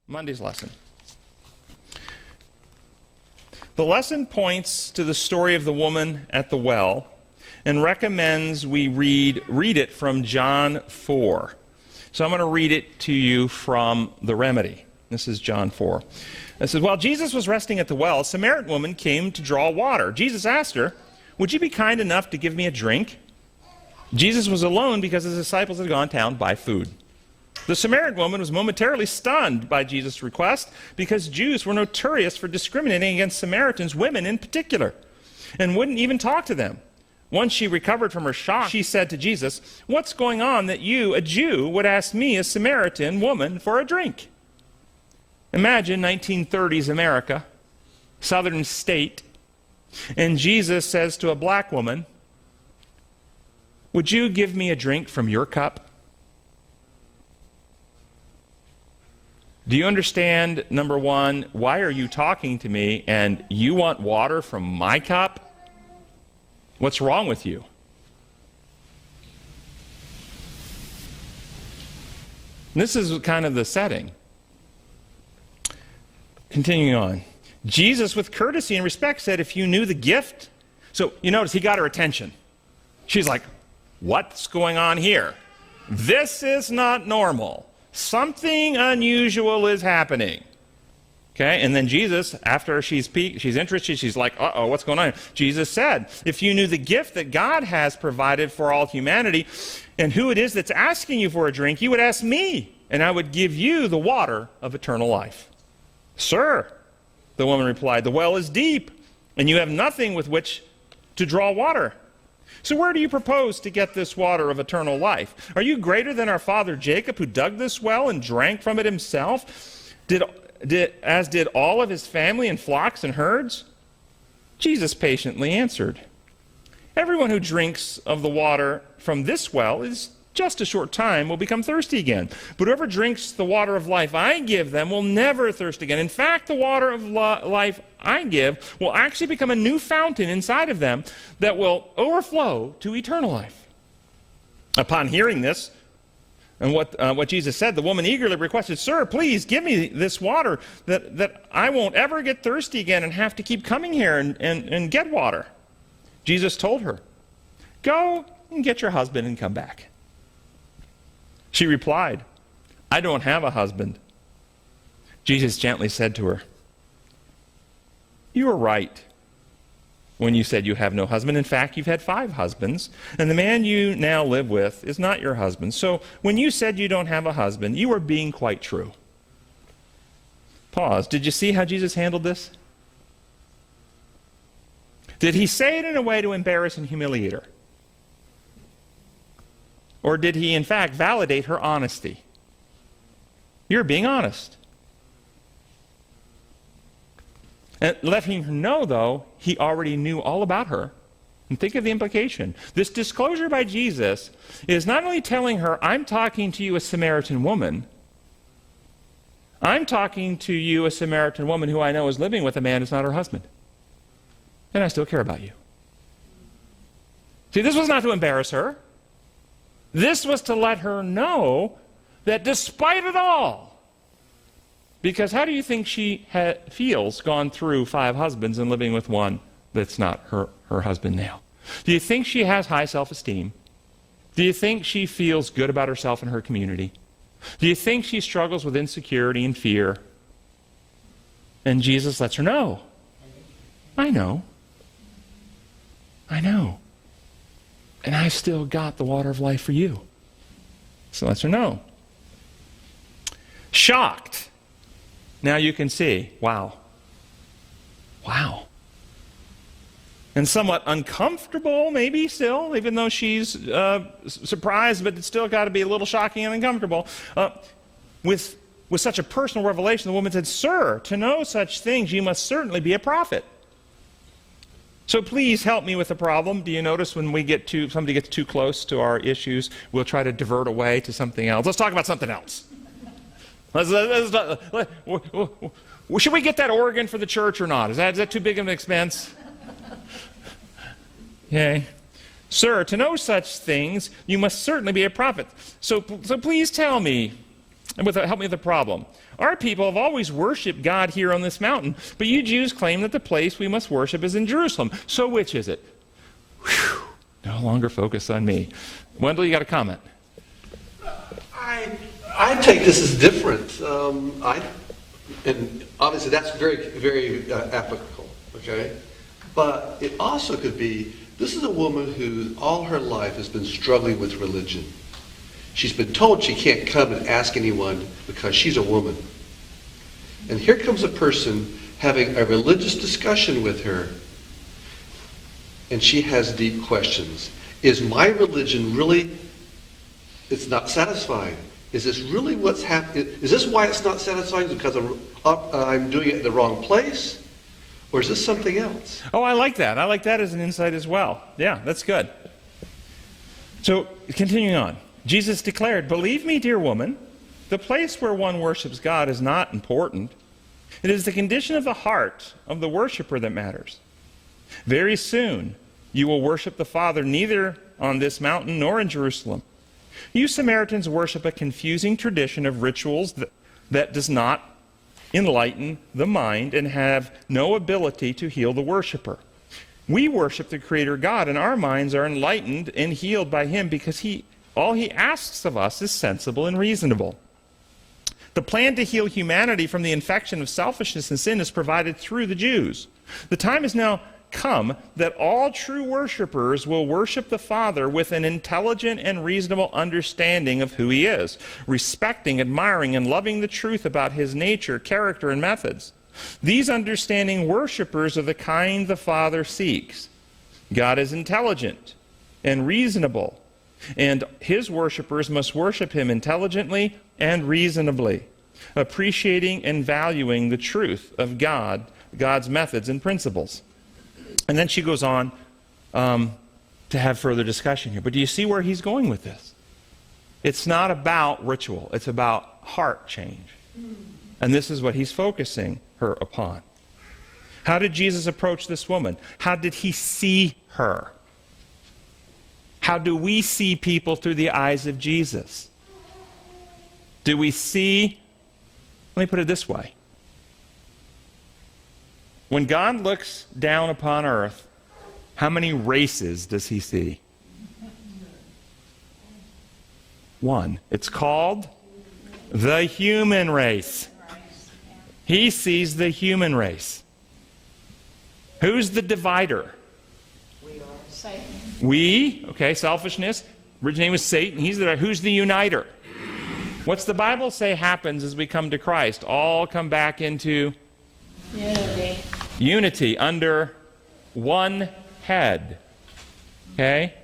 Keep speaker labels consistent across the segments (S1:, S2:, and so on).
S1: Monday's lesson. The lesson points to the story of the woman at the well and recommends we read it from John 4. So I'm going to read it to you from the Remedy. This is John 4. It says, while Jesus was resting at the well, a Samaritan woman came to draw water. Jesus asked her, would you be kind enough to give me a drink? Jesus was alone because his disciples had gone down to buy food. The Samaritan woman was momentarily stunned by Jesus' request because Jews were notorious for discriminating against Samaritans, women in particular, and wouldn't even talk to them. Once she recovered from her shock, she said to Jesus, what's going on that you, a Jew, would ask me, a Samaritan woman, for a drink? Imagine 1930s America, southern state, and Jesus says to a black woman, would you give me a drink from your cup? Do you understand, number one, why are you talking to me and you want water from my cup? What's wrong with you? This is kind of the setting. Continuing on. Jesus, with courtesy and respect, said, if you knew the gift. So you notice he got her attention. She's like, what's going on here? This is not normal. Something unusual is happening. Okay, and then Jesus, after she's interested, she's like, uh-oh, what's going on? Jesus said, if you knew the gift that God has provided for all humanity, and who it is that's asking you for a drink, you would ask me, and I would give you the water of eternal life. Sir, the woman replied, the well is deep, and you have nothing with which to draw water. So where do you propose to get this water of eternal life? Are you greater than our father Jacob, who dug this well and drank from it himself, as did all of his family and flocks and herds? Jesus patiently answered, everyone who drinks of the water from this well is just a short time will become thirsty again. But whoever drinks the water of life I give them will never thirst again. In fact, the water of life I give will actually become a new fountain inside of them that will overflow to eternal life. Upon hearing this, and what Jesus said, the woman eagerly requested, sir, please give me this water that I won't ever get thirsty again and have to keep coming here and get water. Jesus told her, go and get your husband and come back. She replied, I don't have a husband. Jesus gently said to her, you were right when you said you have no husband. In fact, you've had 5 husbands, and the man you now live with is not your husband. So when you said you don't have a husband, you were being quite true. Pause. Did you see how Jesus handled this? Did he say it in a way to embarrass and humiliate her? Or did he, in fact, validate her honesty? You're being honest. And letting her know, though, he already knew all about her. And think of the implication. This disclosure by Jesus is not only telling her, I'm talking to you, a Samaritan woman. I'm talking to you, a Samaritan woman who I know is living with a man who's not her husband. And I still care about you. See, this was not to embarrass her. This was to let her know that despite it all, because how do you think she feels gone through 5 husbands and living with one that's not her husband now? Do you think she has high self-esteem? Do you think she feels good about herself and her community? Do you think she struggles with insecurity and fear? And Jesus lets her know. I know. I know. And I still got the water of life for you. So lets her know. Shocked. Now you can see, wow. Wow. And somewhat uncomfortable, maybe still, even though she's surprised, but it's still got to be a little shocking and uncomfortable. With such a personal revelation, the woman said, sir, to know such things, you must certainly be a prophet. So please help me with the problem. Do you notice when somebody gets too close to our issues, we'll try to divert away to something else? Let's talk about something else. Should we get that organ for the church or not? Is that too big of an expense? Okay. Sir, to know such things, you must certainly be a prophet. So please tell me, And help me with the problem. Our people have always worshipped God here on this mountain, but you Jews claim that the place we must worship is in Jerusalem. So which is it? Whew, no longer focus on me. Wendell, you got a comment?
S2: I take this as different. And obviously that's very, very applicable, okay? But it also could be, this is a woman who all her life has been struggling with religion. She's been told she can't come and ask anyone because she's a woman. And here comes a person having a religious discussion with her, and she has deep questions. Is my religion really, it's not satisfying? Is this really what's happening? Is this why it's not satisfying? Because I'm doing it in the wrong place? Or is this something else?
S1: Oh, I like that. I like that as an insight as well. Yeah, that's good. So, continuing on. Jesus declared, "Believe me, dear woman, the place where one worships God is not important. It is the condition of the heart of the worshiper that matters. Very soon you will worship the Father neither on this mountain nor in Jerusalem. You Samaritans worship a confusing tradition of rituals that does not enlighten the mind and have no ability to heal the worshiper. We worship the Creator God, and our minds are enlightened and healed by Him because all He asks of us is sensible and reasonable. The plan to heal humanity from the infection of selfishness and sin is provided through the Jews. The time has now come that all true worshipers will worship the Father with an intelligent and reasonable understanding of who He is, respecting, admiring, and loving the truth about His nature, character, and methods. These understanding worshipers are the kind the Father seeks. God is intelligent and reasonable, and His worshipers must worship Him intelligently and reasonably, appreciating and valuing the truth of God's methods and principles." And then she goes on to have further discussion here. But do you see where he's going with this? It's not about ritual. It's about heart change. And this is what he's focusing her upon. How did Jesus approach this woman? How did he see her? How do we see people through the eyes of Jesus? Do we see, let me put it this way. When God looks down upon earth, how many races does he see? One. It's called the human race. He sees the human race. Who's the divider?
S3: We are Satan.
S1: We, okay, selfishness. Originally was Satan. He's the, who's the uniter? What's the Bible say happens as we come to Christ? All come back into unity under one head. Okay?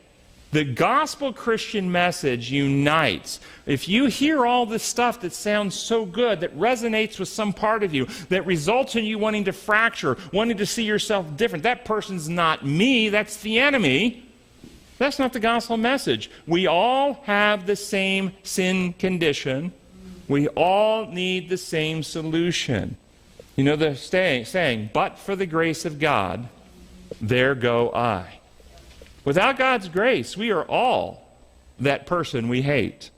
S1: The gospel Christian message unites. If you hear all this stuff that sounds so good, that resonates with some part of you, that results in you wanting to fracture, wanting to see yourself different, that person's not me, that's the enemy. That's not the gospel message. We all have the same sin condition. We all need the same solution. You know the saying, but for the grace of God, there go I. Without God's grace, we are all that person we hate.